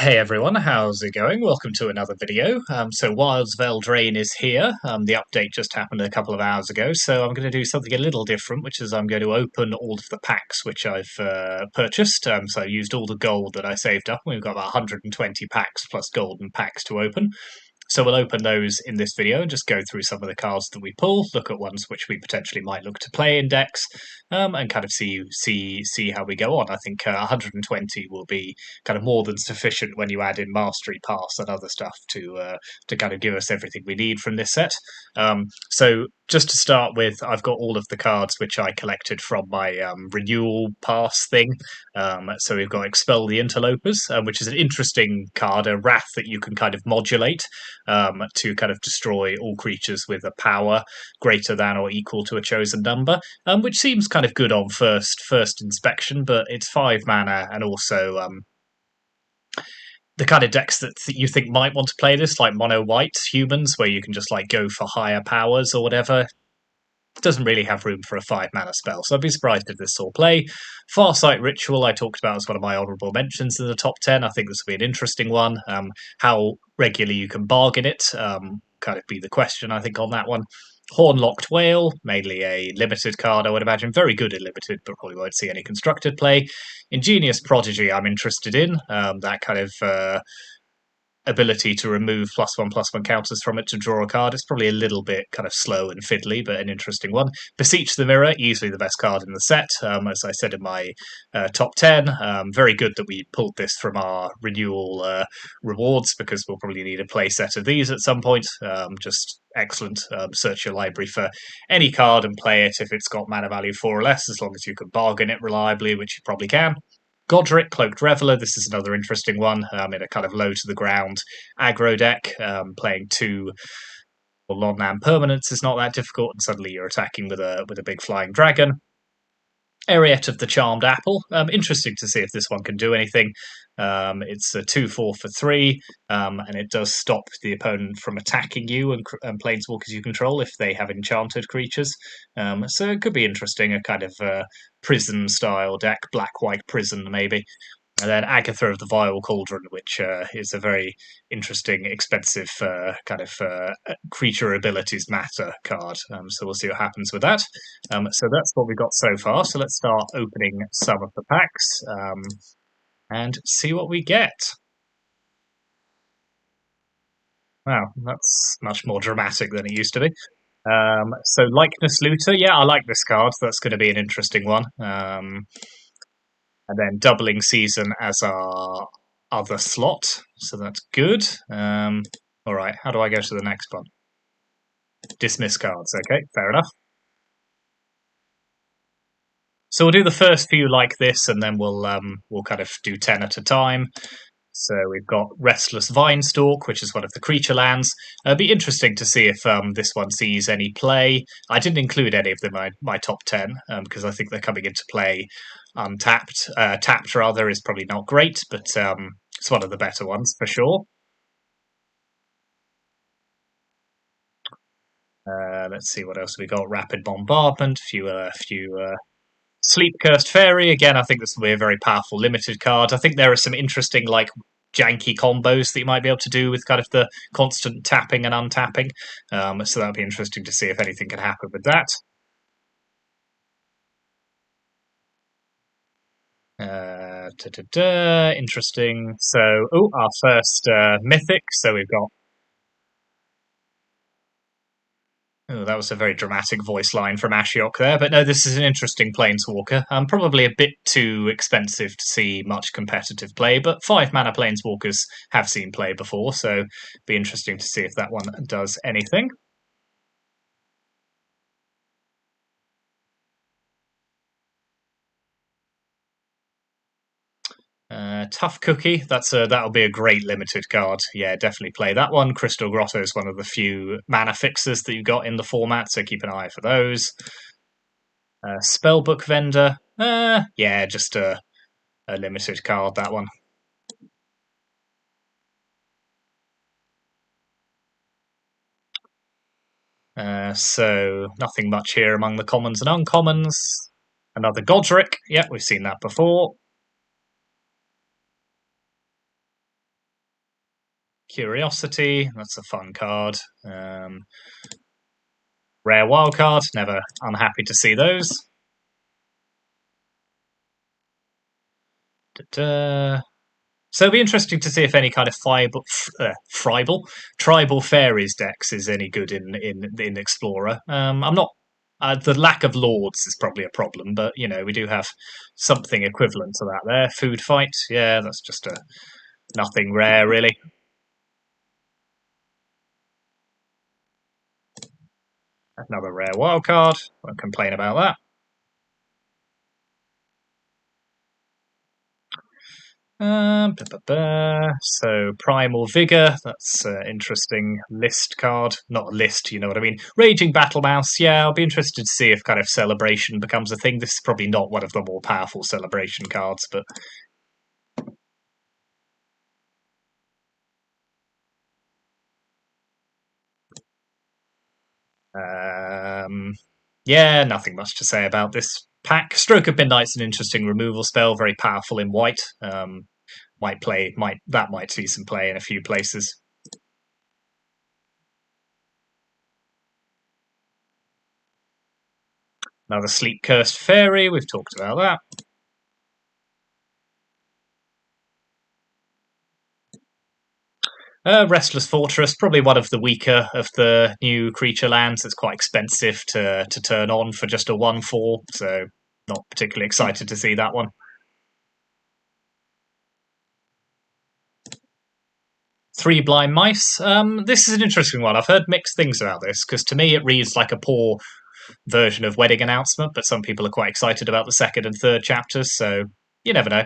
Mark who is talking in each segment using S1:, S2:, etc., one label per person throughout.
S1: Hey everyone, how's it going? Welcome to another video. So Wilds of Eldraine is here. The update just happened a couple of hours ago, so I'm going to do something a little different, which is I'm going to open all of the packs which I've purchased. So I used all the gold that I saved up. We've got about 120 packs plus golden packs to open. So we'll open those in this video and just go through some of the cards that we pull, look at ones which we potentially might look to play in decks, and kind of see how we go on. I think 120 will be kind of more than sufficient when you add in Mastery Pass and other stuff to kind of give us everything we need from this set. So just to start with, I've got all of the cards which I collected from my renewal pass thing. So we've got Expel the Interlopers, which is an interesting card, a wrath that you can kind of modulate to kind of destroy all creatures with a power greater than or equal to a chosen number, which seems kind of good on first inspection, but it's 5 mana and also the kind of decks that you think might want to play this, like mono white humans, where you can just like go for higher powers or whatever. It doesn't really have room for a 5 mana spell, so I'd be surprised if this saw play. Farsight Ritual, I talked about as one of my honourable mentions in the top 10. I think this will be an interesting one. How regularly you can bargain it, kind of be the question, I think, on that one. Hornlocked Whale, mainly a limited card, I would imagine. Very good in limited, but probably won't see any constructed play. Ingenious Prodigy, I'm interested in. That kind of ability to remove +1/+1 counters from it to draw a card. It's probably a little bit kind of slow and fiddly, but an interesting one. Beseech the Mirror, easily the best card in the set, as I said in my top 10. Very good that we pulled this from our renewal rewards, because we'll probably need a play set of these at some point. Just excellent. Search your library for any card and play it if it's got mana value 4 or less, as long as you can bargain it reliably, which you probably can. Godric, Cloaked Reveler, this is another interesting one in a kind of low to the ground aggro deck. Playing 2 Lonman permanents is not that difficult, and suddenly you're attacking with a big flying dragon. Ariette of the Charmed Apple. Interesting to see if this one can do anything. It's a 2/4 for 3, and it does stop the opponent from attacking you and planeswalkers you control if they have enchanted creatures. So it could be interesting, a kind of prison style deck, black-white prison maybe. And then Agatha of the Vile Cauldron, which is a very interesting, expensive kind of creature abilities matter card. So we'll see what happens with that. So that's what we've got so far. So let's start opening some of the packs and see what we get. Wow, that's much more dramatic than it used to be. So Likeness Looter, yeah, I like this card. That's going to be an interesting one. And then Doubling Season as our other slot, so that's good. All right, how do I go to the next one? Dismiss cards. Okay, fair enough. So we'll do the first few like this, and then we'll kind of do 10 at a time. So we've got Restless Vinestalk, which is one of the creature lands. It'd be interesting to see if this one sees any play. I didn't include any of them in my top 10 because I think they're coming into play untapped. Tapped, rather, is probably not great, but it's one of the better ones for sure. Let's see what else we got. Rapid Bombardment, few Sleep Cursed Fairy. Again, I think this will be a very powerful limited card. I think there are some interesting, like, janky combos that you might be able to do with kind of the constant tapping and untapping. So that'll be interesting to see if anything can happen with that. Interesting. So, our first mythic. So we've got. Oh, that was a very dramatic voice line from Ashiok there. But no, this is an interesting Planeswalker. Probably a bit too expensive to see much competitive play, but 5 mana Planeswalkers have seen play before, so be interesting to see if that one does anything. Tough Cookie, that'll be a great limited card. Yeah, definitely play that one. Crystal Grotto is one of the few mana fixes that you've got in the format, so keep an eye for those. Spellbook Vendor, yeah, just a limited card, that one. So nothing much here among the commons and uncommons. Another Godric, yeah, we've seen that before. Curiosity, that's a fun card. Rare wildcard, never unhappy to see those. Da-da. So it'll be interesting to see if any kind of tribal fairies decks is any good in Explorer. I'm not. The lack of lords is probably a problem, but we do have something equivalent to that there. Food fight, yeah, that's just a nothing rare really. Another rare wild card. Won't complain about that. So Primal Vigor, that's an interesting list card. Not a list, you know what I mean. Raging Battle Mouse, yeah, I'll be interested to see if kind of Celebration becomes a thing. This is probably not one of the more powerful Celebration cards, but yeah, nothing much to say about this pack. Stroke of Midnight's an interesting removal spell, very powerful in white. Might see some play in a few places. Another Sleep Cursed Fairy, we've talked about that. Restless Fortress, probably one of the weaker of the new creature lands. It's quite expensive to turn on for just a 1/4, so not particularly excited to see that one. Three Blind Mice. This is an interesting one. I've heard mixed things about this because to me it reads like a poor version of Wedding Announcement, but some people are quite excited about the second and third chapters, so you never know.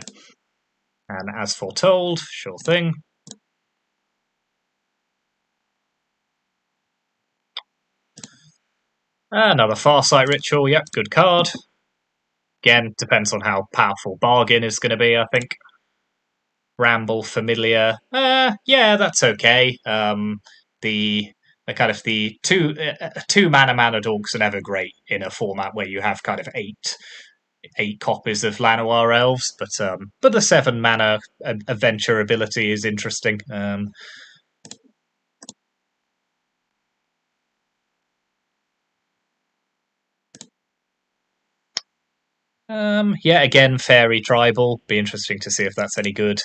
S1: And as foretold, sure thing. Another Farsight Ritual. Yep, good card. Again, depends on how powerful Bargain is going to be, I think. Ramble Familiar. Yeah, that's okay. The kind of the two mana dorks are never great in a format where you have kind of eight copies of Llanowar Elves, but the 7 mana adventure ability is interesting. Yeah, again, Fairy Tribal. Be interesting to see if that's any good.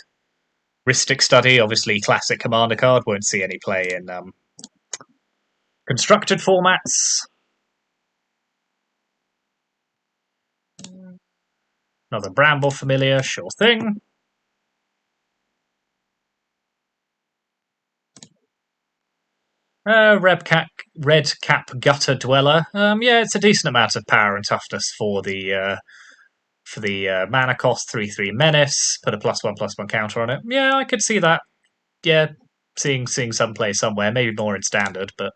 S1: Rhystic Study, obviously classic commander card. Won't see any play in constructed formats. Another Bramble Familiar, sure thing. Red Cap Gutter Dweller. Yeah, it's a decent amount of power and toughness for the mana cost. 3/3 menace. Put a +1/+1 counter on it. Yeah, I could see that. Yeah, seeing some play somewhere. Maybe more in standard, but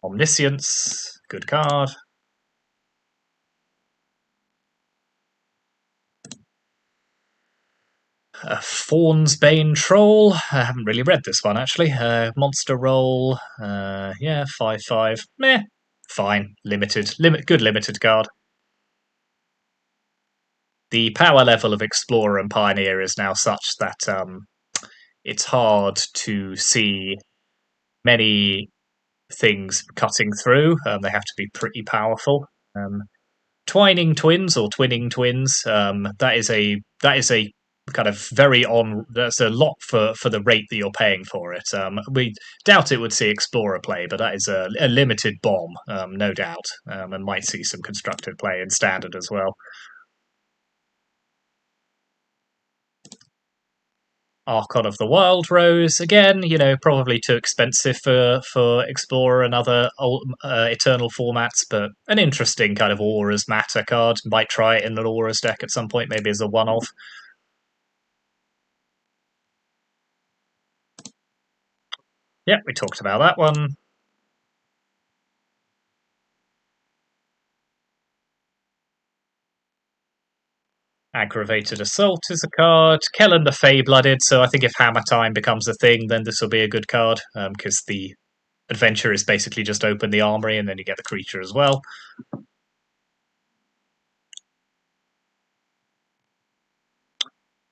S1: Omniscience, good card. Fawn's Bane Troll. I haven't really read this one actually. Monster Roll. Yeah, 5/5. Meh. Fine. Good limited card. The power level of Explorer and Pioneer is now such that it's hard to see many things cutting through. They have to be pretty powerful. Twining Twins or Twinning Twins. That is a kind of very on. That's a lot for the rate that you're paying for it. We doubt it would see Explorer play, but that is a limited bomb, no doubt, and might see some constructed play in Standard as well. Archon of the Wild Rose again, probably too expensive for Explorer and other Eternal formats, but an interesting kind of Auras Matter card. Might try it in an Auras deck at some point, maybe as a one-off. Yeah, we talked about that one. Aggravated Assault is a card. Kellen the Fey-Blooded, so I think if Hammer Time becomes a thing, then this will be a good card, because the adventure is basically just open the armory and then you get the creature as well.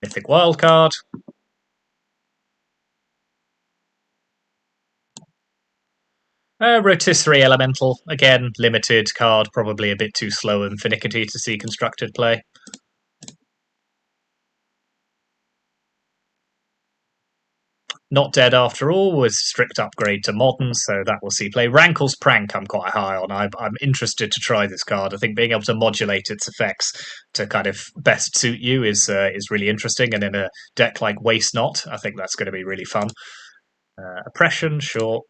S1: Mythic Wildcard. Rotisserie Elemental, again, limited card, probably a bit too slow and finicky to see constructed play. Not Dead After All was strict upgrade to modern, so that will see play. Rankle's Prank I'm quite high on. I'm interested to try this card. I think being able to modulate its effects to kind of best suit you is really interesting, and in a deck like Waste Not, I think that's going to be really fun. Oppression, sure.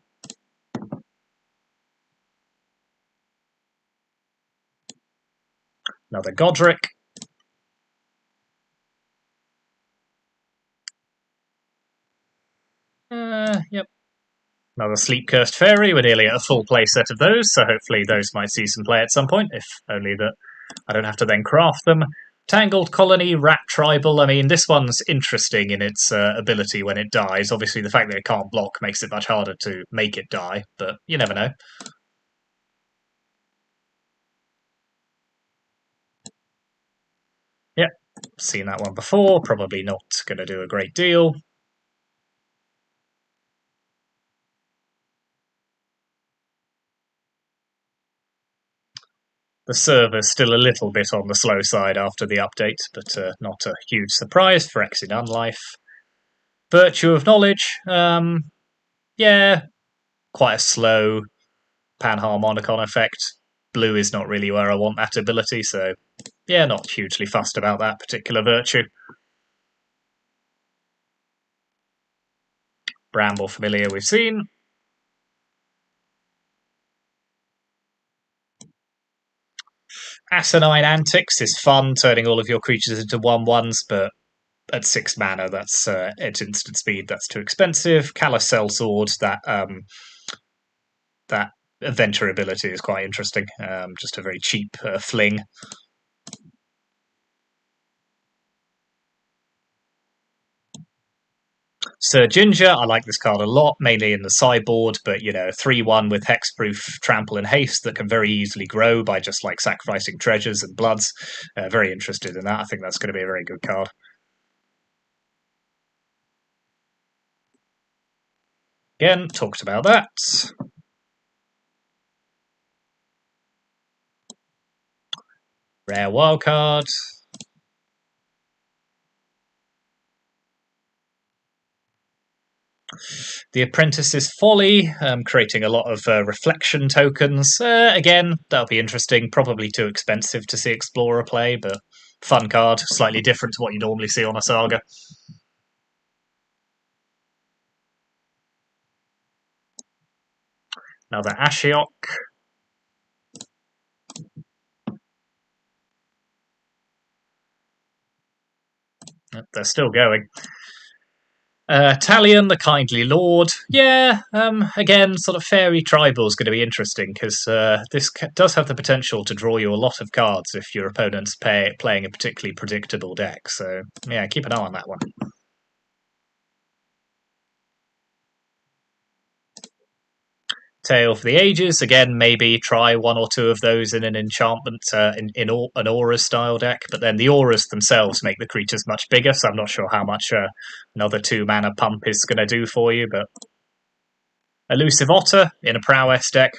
S1: Another Godric. Yep. Another Sleep Cursed Fairy. We're nearly at a full play set of those, so hopefully those might see some play at some point, if only that I don't have to then craft them. Tangled Colony, Rat Tribal. I mean, this one's interesting in its ability when it dies. Obviously, the fact that it can't block makes it much harder to make it die, but you never know. Yep, seen that one before. Probably not going to do a great deal. The server's still a little bit on the slow side after the update, but not a huge surprise for Exit Unlife. Virtue of Knowledge, yeah, quite a slow Panharmonicon effect. Blue is not really where I want that ability, so yeah, not hugely fussed about that particular virtue. Bramble Familiar we've seen. Asinine Antics is fun, turning all of your creatures into 1/1s, but at 6 mana, that's at instant speed, that's too expensive. Callous Sellsword, that adventure ability is quite interesting. Just a very cheap fling. Sir Ginger, I like this card a lot, mainly in the sideboard, but 3/1 with hexproof, trample, and haste that can very easily grow by just like sacrificing treasures and bloods. Very interested in that. I think that's going to be a very good card. Again, talked about that. Rare wildcard. The Apprentice's Folly, creating a lot of reflection tokens. Again, that'll be interesting. Probably too expensive to see Explorer play, but fun card. Slightly different to what you normally see on a Saga. Another Ashiok. Yep, they're still going. Talion, the Kindly Lord. Yeah, again, sort of Fairy Tribal is going to be interesting because this does have the potential to draw you a lot of cards if your opponent's playing a particularly predictable deck. So, yeah, keep an eye on that one. Tale for the Ages, again, maybe try one or two of those in an enchantment, in an Aura style deck, but then the Auras themselves make the creatures much bigger, so I'm not sure how much another 2 mana pump is going to do for you, but Elusive Otter in a Prowess deck,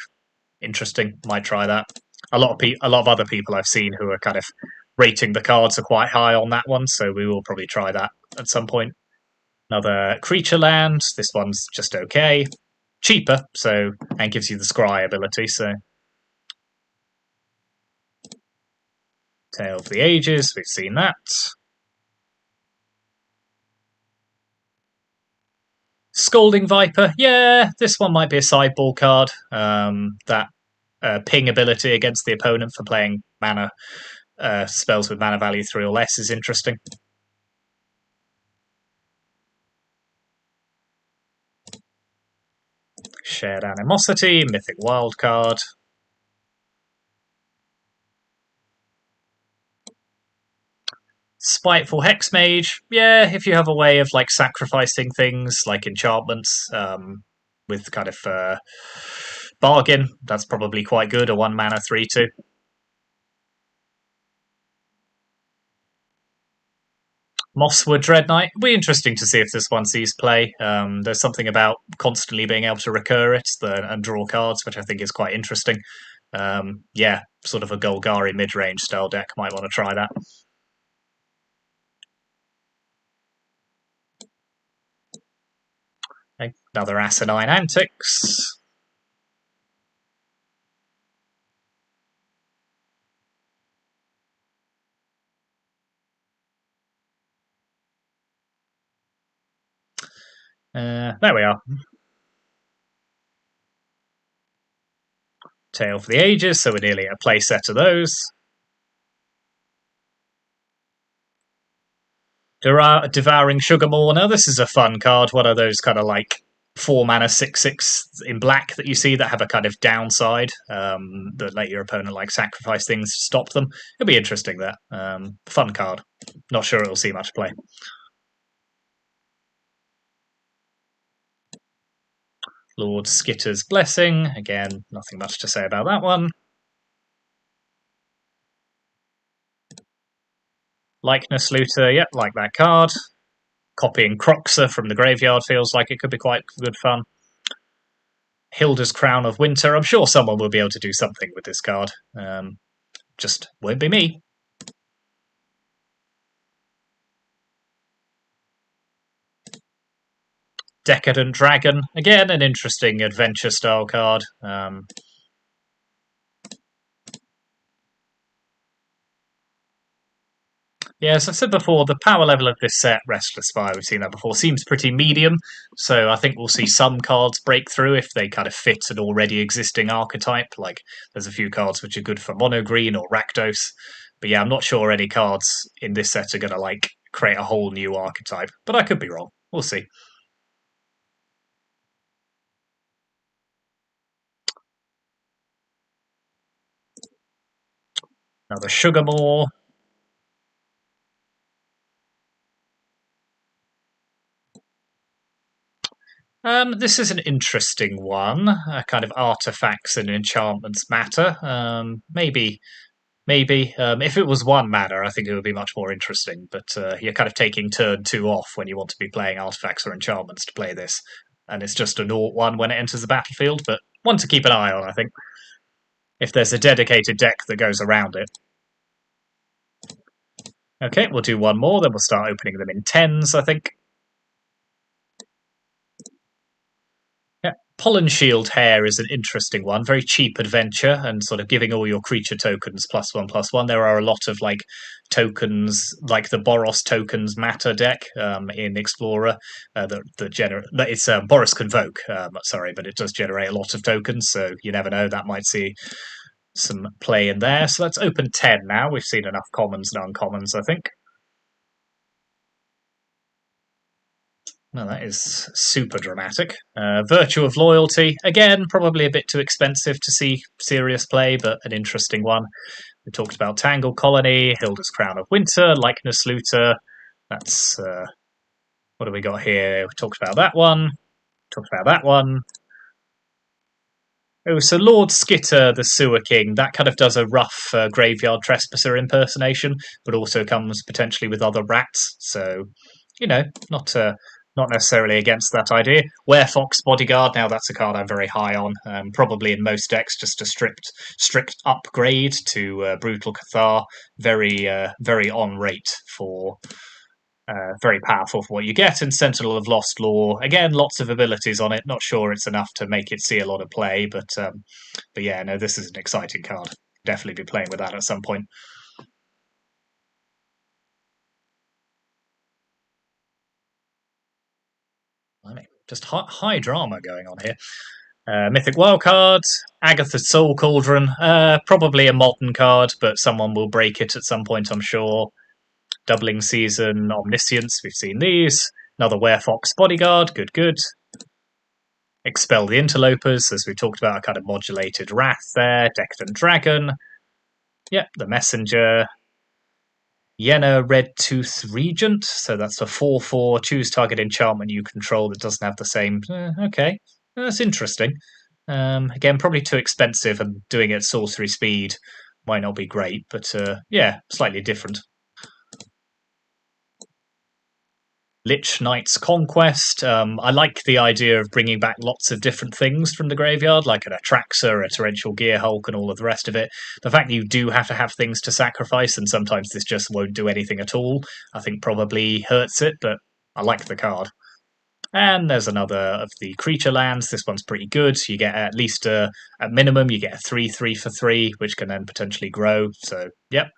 S1: interesting, might try that. A lot of other people I've seen who are kind of rating the cards are quite high on that one, so we will probably try that at some point. Another Creature Land, this one's just okay. Cheaper, and gives you the scry ability, so Tale of the Ages, we've seen that. Scalding Viper, yeah, this one might be a sideboard card. That ping ability against the opponent for playing mana spells with mana value 3 or less is interesting. Shared Animosity, Mythic Wildcard. Spiteful Hexmage, yeah, if you have a way of like sacrificing things like enchantments with kind of bargain, that's probably quite good. A 1 mana 3/2. Mosswood Dread Knight. It'll be interesting to see if this one sees play. There's something about constantly being able to recur it and draw cards, which I think is quite interesting. Yeah, sort of a Golgari mid-range style deck. Might want to try that. Okay, another Asinine Antics. There we are. Tale for the Ages, so we're nearly at a play set of those. Devouring Sugar Mourner. This is a fun card. One of those kind of like 4-mana 6/6 in black that you see that have a kind of downside that let your opponent like sacrifice things to stop them. It'll be interesting there. Fun card. Not sure it'll see much play. Lord Skitter's Blessing. Again, nothing much to say about that one. Likeness Looter. Yep, like that card. Copying Croxer from the graveyard feels like it could be quite good fun. Hilda's Crown of Winter. I'm sure someone will be able to do something with this card. Just won't be me. Decadent Dragon. Again, an interesting adventure style card. Yeah, as I said before, the power level of this set, Restless Fire, we've seen that before, seems pretty medium. So I think we'll see some cards break through if they kind of fit an already existing archetype. Like there's a few cards which are good for Mono Green or Rakdos. But yeah, I'm not sure any cards in this set are going to like create a whole new archetype. But I could be wrong. We'll see. Another Sugarmore. This is an interesting one. Kind of artifacts and enchantments matter. Maybe. If it was 1 mana, I think it would be much more interesting. But you're kind of taking turn 2 off when you want to be playing artifacts or enchantments to play this. And it's just a naught 1 when it enters the battlefield, but one to keep an eye on, I think. If there's a dedicated deck that goes around it. Okay, we'll do one more, then we'll start opening them in 10s, I think. Pollen Shield Hair is an interesting one. Very cheap adventure and sort of giving all your creature tokens +1/+1. There are a lot of like tokens, like the Boros tokens matter deck in Explorer that generate. It's Boros Convoke, sorry, but it does generate a lot of tokens. So you never know, that might see some play in there. So let's open 10 now. We've seen enough commons and uncommons, I think. No, that is super dramatic. Virtue of Loyalty. Again, probably a bit too expensive to see serious play, but an interesting one. We talked about Tangle Colony, Hilda's Crown of Winter, Likeness Looter. That's... what do we got here? We talked about that one. Talked about that one. Oh, so Lord Skitter, the Sewer King, that kind of does a rough graveyard trespasser impersonation, but also comes potentially with other rats. So, you know, not necessarily against that idea. Werefox Bodyguard, now that's a card I'm very high on. Probably in most decks, just a strict upgrade to Brutal Cathar. Very on rate for... very powerful for what you get. And Sentinel of Lost Lore, again, lots of abilities on it. Not sure it's enough to make it see a lot of play, but yeah, no, this is an exciting card. Definitely be playing with that at some point. Just high drama going on here. Mythic Wildcard, Agatha's Soul Cauldron, probably a modern card, but someone will break it at some point, I'm sure. Doubling Season, Omniscience, we've seen these. Another Werefox Bodyguard, good. Expel the Interlopers, as we talked about, a kind of modulated Wrath there. Decadent Dragon. Yep, the Messenger. Yenna Red Tooth Regent, so that's a 4/4. Choose target enchantment you control that doesn't have the same. Okay, that's interesting. Again, probably too expensive, and doing it at sorcery speed might not be great, but yeah, slightly different. Lich Knight's Conquest. I like the idea of bringing back lots of different things from the graveyard, like an Atraxa, a Torrential Gearhulk, and all of the rest of it. The fact that you do have to have things to sacrifice, and sometimes this just won't do anything at all, I think probably hurts it, but I like the card. And there's another of the creature lands. This one's pretty good. You get at least at minimum, you get a 3/3 for 3, which can then potentially grow. So, yep.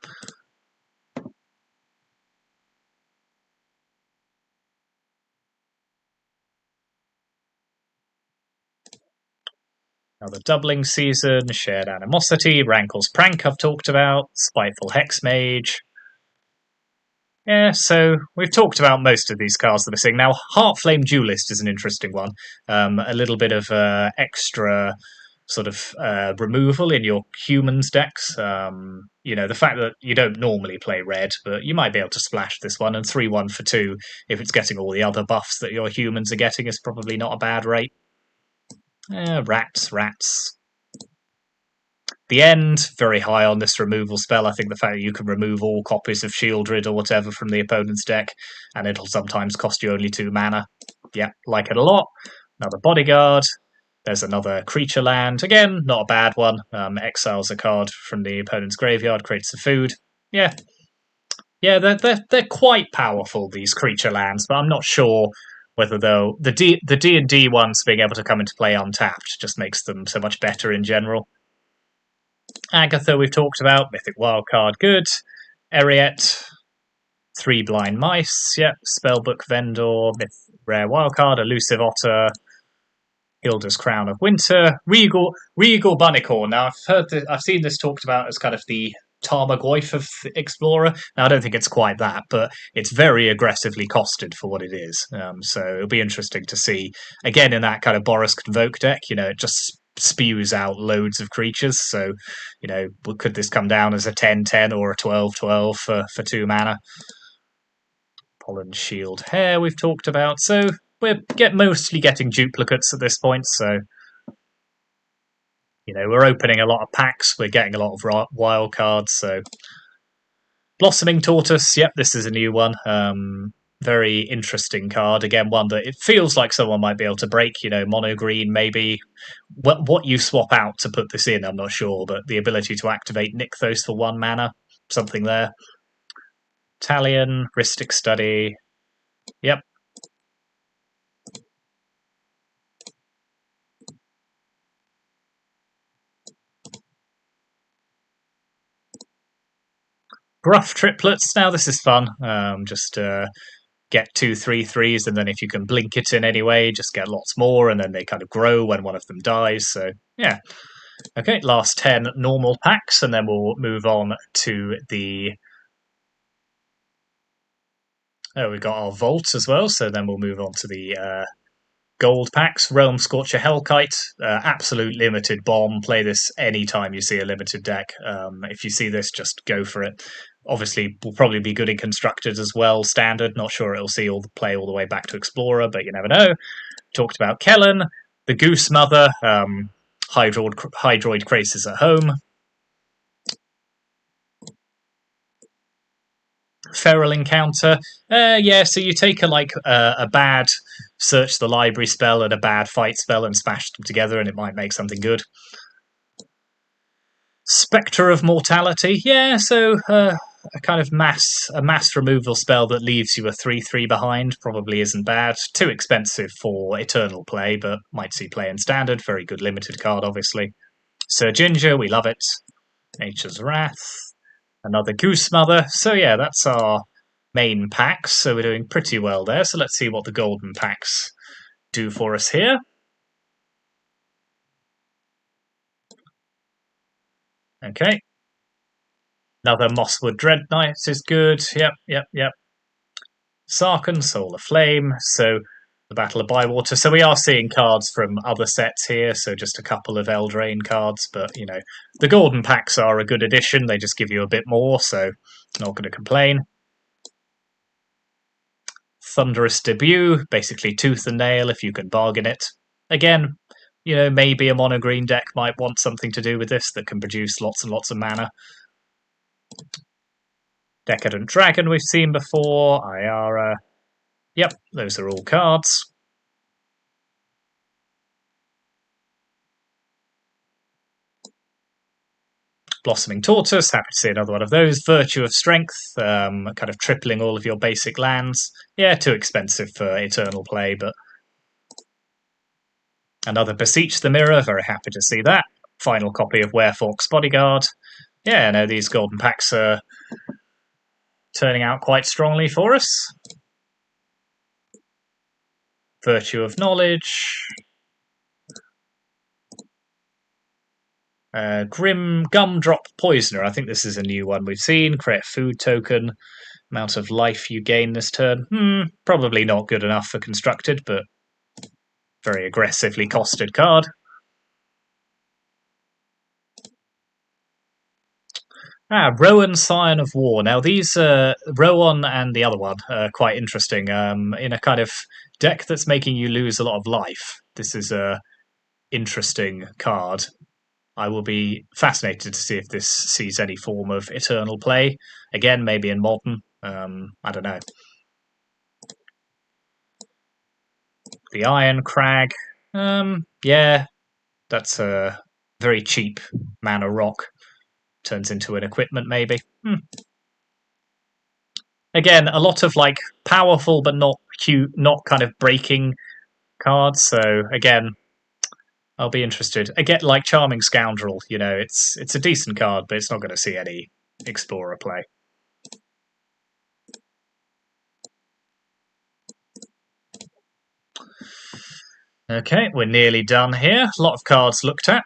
S1: Another doubling season, Shared Animosity, Rankle's Prank I've talked about, Spiteful Hexmage. Yeah, so we've talked about most of these cards that we're seeing. Now, Heartflame Duelist is an interesting one. A little bit of extra sort of removal in your humans decks. The fact that you don't normally play red, but you might be able to splash this one, and 3/1 for 2, if it's getting all the other buffs that your humans are getting, is probably not a bad rate. Rats. The End, very high on this removal spell. I think the fact that you can remove all copies of Shieldred or whatever from the opponent's deck, and it'll sometimes cost you only 2 mana. Yeah, like it a lot. Another Bodyguard. There's another creature land. Again, not a bad one. Exiles a card from the opponent's graveyard, creates some food. Yeah. Yeah, they're quite powerful, these creature lands, but I'm not sure whether though the D&D ones being able to come into play untapped just makes them so much better in general. Agatha we've talked about, Mythic Wildcard, good. Eriette, 3 Blind Mice, yep. Spellbook Vendor, Rare Wildcard, Elusive Otter, Hilda's Crown of Winter, Regal Bunnicorn. Now I've seen this talked about as kind of the Tarmogoyf of Explorer. Now I don't think it's quite that, but it's very aggressively costed for what it is. So it'll be interesting to see again in that kind of Boros Convoke deck. It just spews out loads of creatures. So could this come down as a 10/10 or a 12/12 for 2 mana? Pollen Shield Hair we've talked about. So we're mostly getting duplicates at this point, so we're opening a lot of packs, we're getting a lot of wild cards, so Blossoming Tortoise, yep, this is a new one. Very interesting card. Again, one that it feels like someone might be able to break, mono green, maybe. What you swap out to put this in, I'm not sure, but the ability to activate Nykthos for 1 mana, something there. Talion, Rhystic Study, yep. Gruff Triplets, now this is fun. Just get 2/3/3s, and then if you can blink it in any way, just get lots more, and then they kind of grow when one of them dies. So yeah. Okay, last 10 normal packs, and then we'll move on to the. Oh, we got our Vault as well, so then we'll move on to the gold packs. Realm Scorcher Hellkite, absolute limited bomb. Play this anytime you see a limited deck. If you see this, just go for it. Obviously, will probably be good in constructed as well. Standard, not sure it'll see all the play all the way back to Explorer, but you never know. Talked about Kellen, the Goose Mother, Hydroid Craces at Home. Feral Encounter. So you take a bad search the library spell and a bad fight spell and smash them together, and it might make something good. Spectre of Mortality. Yeah, so a kind of mass removal spell that leaves you a 3/3 behind probably isn't bad. Too expensive for eternal play, but might see play in standard. Very good limited card, obviously. Sir Ginger, we love it. Nature's Wrath. Another Goose Mother. So yeah, that's our main packs. So we're doing pretty well there. So let's see what the golden packs do for us here. Okay. Another Mosswood Dread Knight is good. Yep. Sarkhan, Soul of Flame. So the Battle of Bywater. So we are seeing cards from other sets here. So just a couple of Eldraine cards. But, the golden packs are a good addition. They just give you a bit more. So not going to complain. Thunderous Debut. Basically tooth and nail if you can bargain it. Again, maybe a mono green deck might want something to do with this that can produce lots and lots of mana. Decadent Dragon we've seen before. Ayara. Yep, those are all cards. Blossoming Tortoise, happy to see another one of those. Virtue of Strength, kind of tripling all of your basic lands. Yeah, too expensive for Eternal play, but another Beseech the Mirror, very happy to see that. Final copy of Werefork's Bodyguard. Yeah, no, these golden packs are turning out quite strongly for us. Virtue of Knowledge. Grim Gumdrop Poisoner. I think this is a new one we've seen. Create a food token. Amount of life you gain this turn. Probably not good enough for constructed, but very aggressively costed card. Rowan, Scion of War. Now these, Rowan and the other one, are quite interesting. In a kind of deck that's making you lose a lot of life, this is a interesting card. I will be fascinated to see if this sees any form of Eternal play. Again, maybe in Modern. I don't know. The Iron Crag. Yeah, that's a very cheap mana rock. Turns into an equipment, maybe. Again, a lot of like powerful but not cute, not kind of breaking cards. So again, I'll be interested. Again, like Charming Scoundrel, you know, it's a decent card, but it's not going to see any Explorer play. Okay, we're nearly done here. A lot of cards looked at.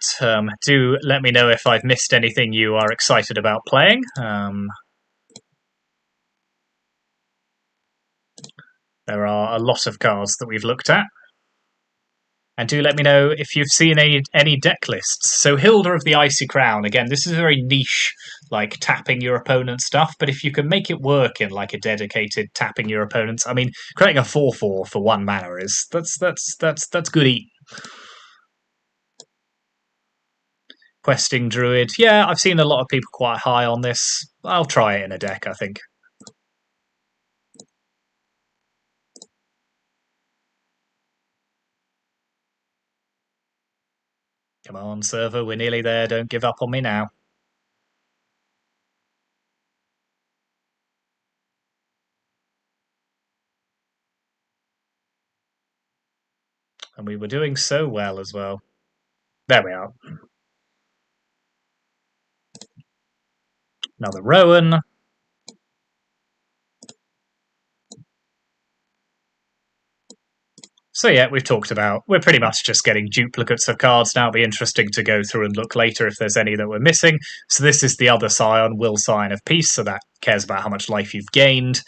S1: Do let me know if I've missed anything you are excited about playing. There are a lot of cards that we've looked at. And do let me know if you've seen any deck lists. So Hilda of the Icy Crown, again, this is very niche, like tapping your opponent stuff. But if you can make it work in like a dedicated tapping your opponents, I mean, creating a 4/4 for 1 mana is that's good eat. Questing Druid, yeah, I've seen a lot of people quite high on this. I'll try it in a deck, I think. Come on, server, we're nearly there. Don't give up on me now. And we were doing so well as well. There we are. Another Rowan. So yeah, we've talked about, we're pretty much just getting duplicates of cards now. It'll be interesting to go through and look later if there's any that we're missing. So this is the other Scion, Will Scion of Peace, so that cares about how much life you've gained.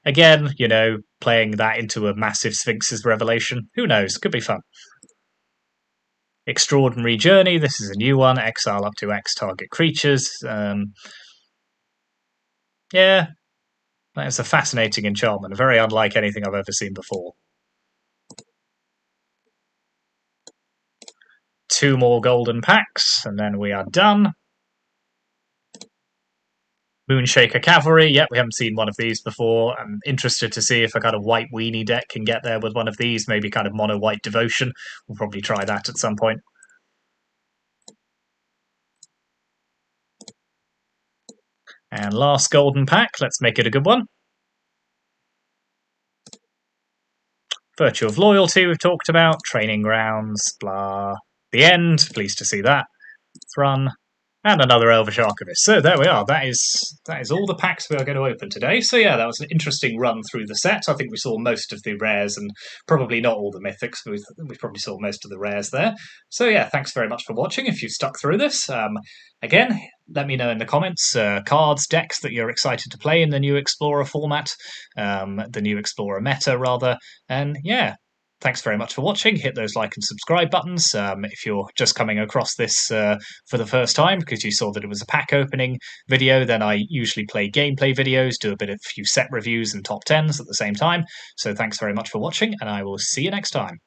S1: Again, you know, playing that into a massive Sphinx's Revelation. Who knows? Could be fun. Extraordinary Journey, this is a new one. Exile up to X target creatures. Yeah, that is a fascinating enchantment, very unlike anything I've ever seen before. 2 more golden packs, and then we are done. Moonshaker Cavalry, yep, we haven't seen one of these before. I'm interested to see if a kind of white weenie deck can get there with one of these, maybe kind of mono white Devotion. We'll probably try that at some point. And last golden pack, let's make it a good one. Virtue of Loyalty we've talked about, Training Grounds, blah. The End, pleased to see that. Thrun, and another Elvish Archivist. So there we are. That is all the packs we are going to open today. So yeah, that was an interesting run through the set. I think we saw most of the rares and probably not all the mythics, but we probably saw most of the rares there. So yeah, thanks very much for watching if you've stuck through this. Again, let me know in the comments cards, decks that you're excited to play in the new Explorer format, the new Explorer meta rather. And yeah, thanks very much for watching. Hit those like and subscribe buttons if you're just coming across this for the first time because you saw that it was a pack opening video. Then I usually play gameplay videos, do a few set reviews and top 10s at the same time. So thanks very much for watching, and I will see you next time.